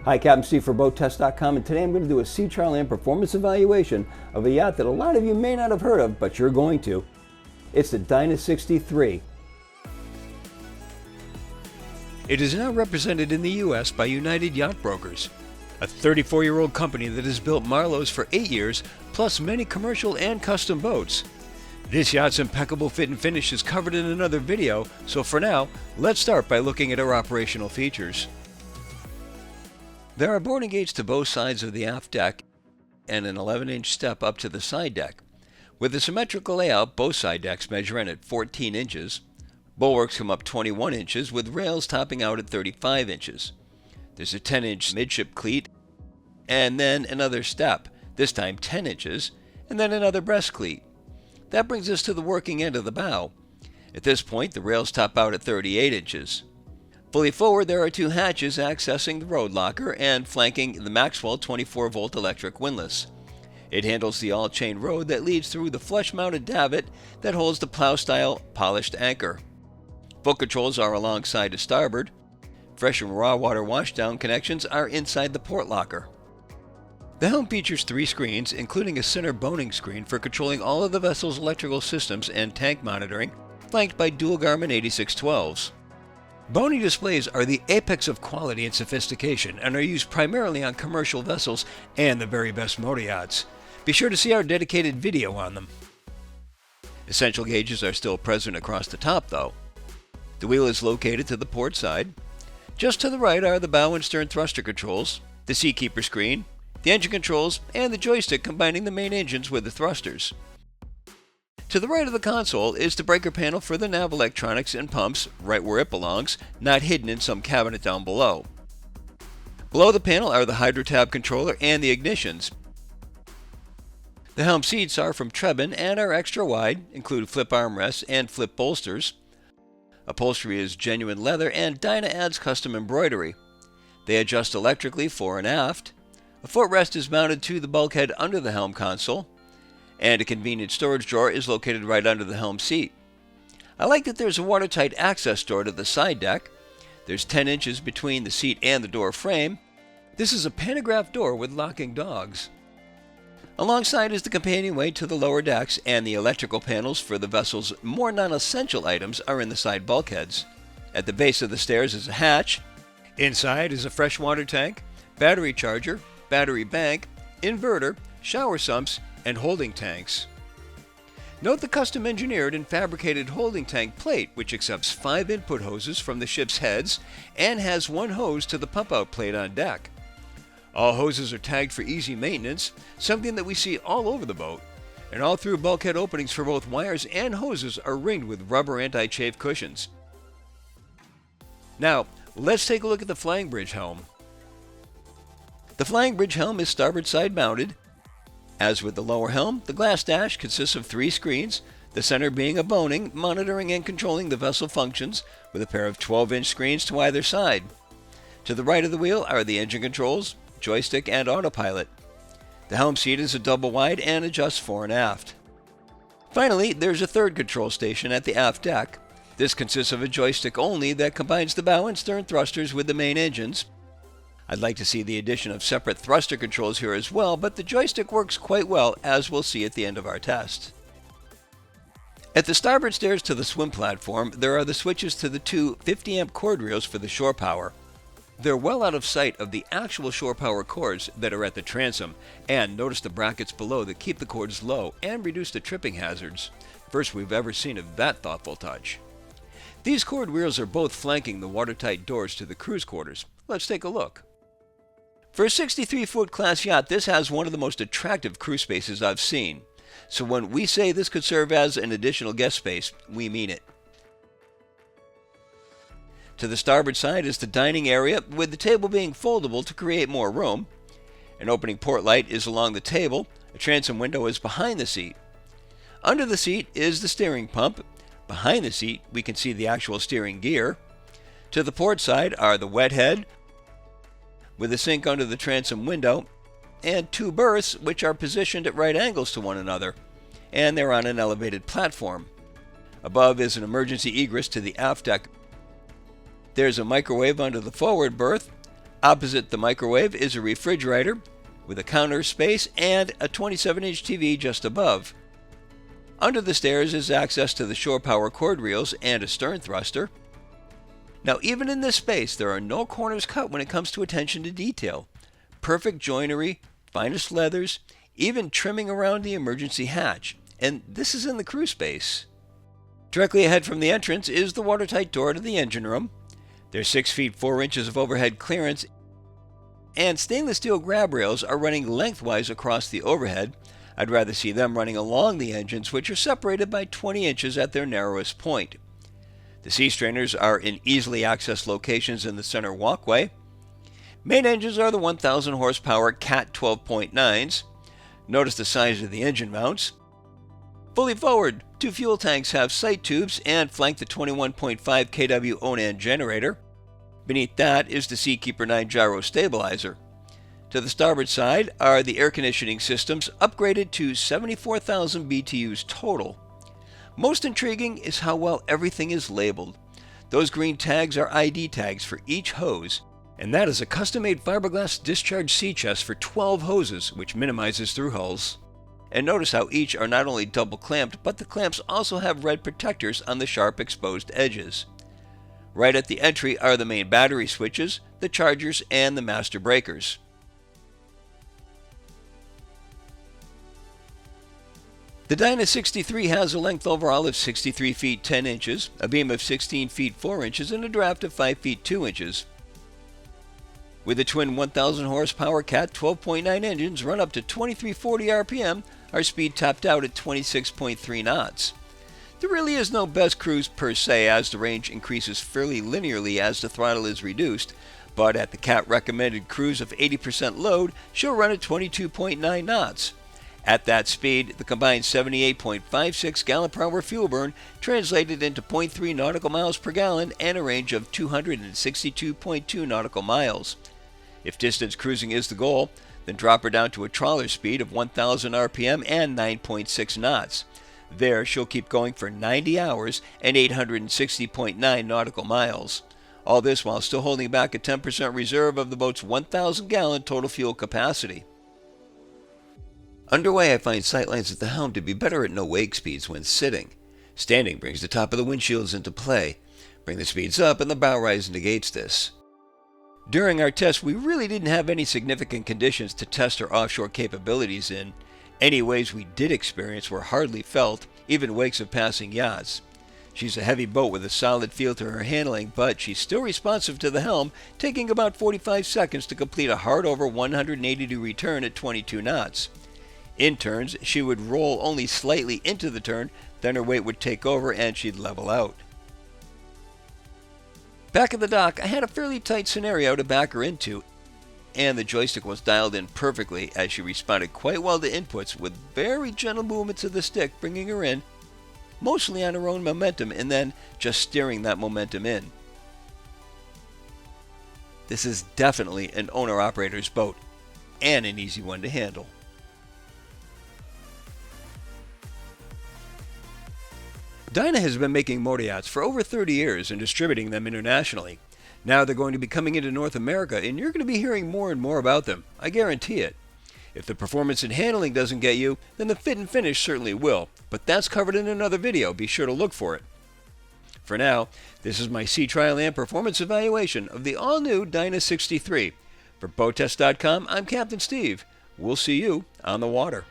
Hi, Captain Steve for BoatTEST.com, and today I'm going to do a sea trial and performance evaluation of a yacht that a lot of you may not have heard of, but you're going to. It's the Dyna 63. It is now represented in the U.S. by United Yacht Brokers, a 34-year-old company that has built Marlows for 8 years, plus many commercial and custom boats. This yacht's impeccable fit and finish is covered in another video, so for now, let's start by looking at our operational features. There are boarding gates to both sides of the aft deck and an 11-inch step up to the side deck. With a symmetrical layout, both side decks measure in at 14 inches. Bulwarks come up 21 inches with rails topping out at 35 inches. There's a 10-inch midship cleat and then another step, this time 10 inches, and then another breast cleat. That brings us to the working end of the bow. At this point, the rails top out at 38 inches. Fully forward, there are two hatches accessing the road locker and flanking the Maxwell 24-volt electric windlass. It handles the all-chain rod that leads through the flush-mounted davit that holds the plow-style polished anchor. Boat controls are alongside to starboard. Fresh and raw water washdown connections are inside the port locker. The Helm features 3 screens, including a center boning screen for controlling all of the vessel's electrical systems and tank monitoring, flanked by dual Garmin 8612s. Boning displays are the apex of quality and sophistication and are used primarily on commercial vessels and the very best motor yachts. Be sure to see our dedicated video on them. Essential gauges are still present across the top though. The wheel is located to the port side. Just to the right are the bow and stern thruster controls, the seatkeeper screen, the engine controls, and the joystick combining the main engines with the thrusters. To the right of the console is the breaker panel for the nav electronics and pumps, right where it belongs, not hidden in some cabinet down below. Below the panel are the hydro tab controller and the ignitions. The Helm seats are from Trebin and are extra wide, include flip armrests and flip bolsters. Upholstery is genuine leather and Dyna adds custom embroidery. They adjust electrically fore and aft. A footrest is mounted to the bulkhead under the Helm console, and a convenient storage drawer is located right under the Helm seat. I like that there's a watertight access door to the side deck. There's 10 inches between the seat and the door frame. This is a pantograph door with locking dogs. Alongside is the companionway to the lower decks, and the electrical panels for the vessel's more non-essential items are in the side bulkheads. At the base of the stairs is a hatch. Inside is a freshwater tank, battery charger, battery bank, inverter, shower sumps, and holding tanks. Note the custom engineered and fabricated holding tank plate, which accepts 5 input hoses from the ship's heads and has 1 hose to the pump-out plate on deck. All hoses are tagged for easy maintenance, something that we see all over the boat, and all through bulkhead openings for both wires and hoses are ringed with rubber anti-chafe cushions. Now, let's take a look at the flying bridge helm. The flying bridge helm is starboard side mounted. As with the lower helm, the glass dash consists of 3 screens, the center being a boning, monitoring and controlling the vessel functions, with a pair of 12-inch screens to either side. To the right of the wheel are the engine controls, joystick, and autopilot. The helm seat is a double wide and adjusts fore and aft. Finally, there's a third control station at the aft deck. This consists of a joystick only that combines the bow and stern thrusters with the main engines. I'd like to see the addition of separate thruster controls here as well, but the joystick works quite well, as we'll see at the end of our test. At the starboard stairs to the swim platform, there are the switches to the 2 50-amp cord reels for the shore power. They're well out of sight of the actual shore power cords that are at the transom, and notice the brackets below that keep the cords low and reduce the tripping hazards. First we've ever seen of that thoughtful touch. These cord reels are both flanking the watertight doors to the crew's quarters. Let's take a look. For a 63-foot class yacht, this has one of the most attractive crew spaces I've seen. So when we say this could serve as an additional guest space, we mean it. To the starboard side is the dining area, with the table being foldable to create more room. An opening port light is along the table. A transom window is behind the seat. Under the seat is the steering pump. Behind the seat, we can see the actual steering gear. To the port side are the wet head, with a sink under the transom window, and 2 berths which are positioned at right angles to one another, and they're on an elevated platform. Above is an emergency egress to the aft deck. There's a microwave under the forward berth, Opposite the microwave is a refrigerator with a counter space and a 27-inch TV just above. Under the stairs is access to the shore power cord reels and a stern thruster. Now, even in this space, there are no corners cut when it comes to attention to detail. Perfect joinery, finest leathers, even trimming around the emergency hatch. And this is in the crew space. Directly ahead from the entrance is the watertight door to the engine room. There's 6 feet 4 inches of overhead clearance, and stainless steel grab rails are running lengthwise across the overhead. I'd rather see them running along the engines, which are separated by 20 inches at their narrowest point. The sea strainers are in easily accessed locations in the center walkway. Main engines are the 1,000 horsepower Cat 12.9s. Notice the size of the engine mounts. Fully forward, 2 fuel tanks have sight tubes and flank the 21.5 kW Onan generator. Beneath that is the Seakeeper 9 gyro stabilizer. To the starboard side are the air conditioning systems, upgraded to 74,000 BTUs total. Most intriguing is how well everything is labeled. Those green tags are ID tags for each hose, and that is a custom-made fiberglass discharge sea chest for 12 hoses, which minimizes through hulls. And notice how each are not only double clamped, but the clamps also have red protectors on the sharp exposed edges. Right at the entry are the main battery switches, the chargers, and the master breakers. The Dyna 63 has a length overall of 63 feet 10 inches, a beam of 16 feet 4 inches, and a draft of 5 feet 2 inches. With the twin 1,000 horsepower Cat 12.9 engines run up to 2340 RPM, our speed topped out at 26.3 knots. There really is no best cruise per se, as the range increases fairly linearly as the throttle is reduced, but at the Cat recommended cruise of 80% load, she'll run at 22.9 knots. At that speed, the combined 78.56 gallon per hour fuel burn translated into 0.3 nautical miles per gallon and a range of 262.2 nautical miles. If distance cruising is the goal, then drop her down to a trawler speed of 1,000 RPM and 9.6 knots. There, she'll keep going for 90 hours and 860.9 nautical miles. All this while still holding back a 10% reserve of the boat's 1,000 gallon total fuel capacity. Underway, I find sightlines at the helm to be better at no wake speeds when sitting. Standing brings the top of the windshields into play. Bring the speeds up and the bow rise negates this. During our test, we really didn't have any significant conditions to test our offshore capabilities in. Any waves we did experience were hardly felt, even wakes of passing yachts. She's a heavy boat with a solid feel to her handling, but she's still responsive to the helm, taking about 45 seconds to complete a hard over 180° return at 22 knots. In turns, she would roll only slightly into the turn, then her weight would take over and she'd level out. Back at the dock, I had a fairly tight scenario to back her into, and the joystick was dialed in perfectly as she responded quite well to inputs with very gentle movements of the stick, bringing her in, mostly on her own momentum, and then just steering that momentum in. This is definitely an owner-operator's boat, and an easy one to handle. Dyna has been making motor yachts for over 30 years and distributing them internationally. Now they're going to be coming into North America, and you're going to be hearing more and more about them. I guarantee it. If the performance and handling doesn't get you, then the fit and finish certainly will. But that's covered in another video. Be sure to look for it. For now, this is my sea trial and performance evaluation of the all-new Dyna 63. For BoatTEST.com, I'm Captain Steve. We'll see you on the water.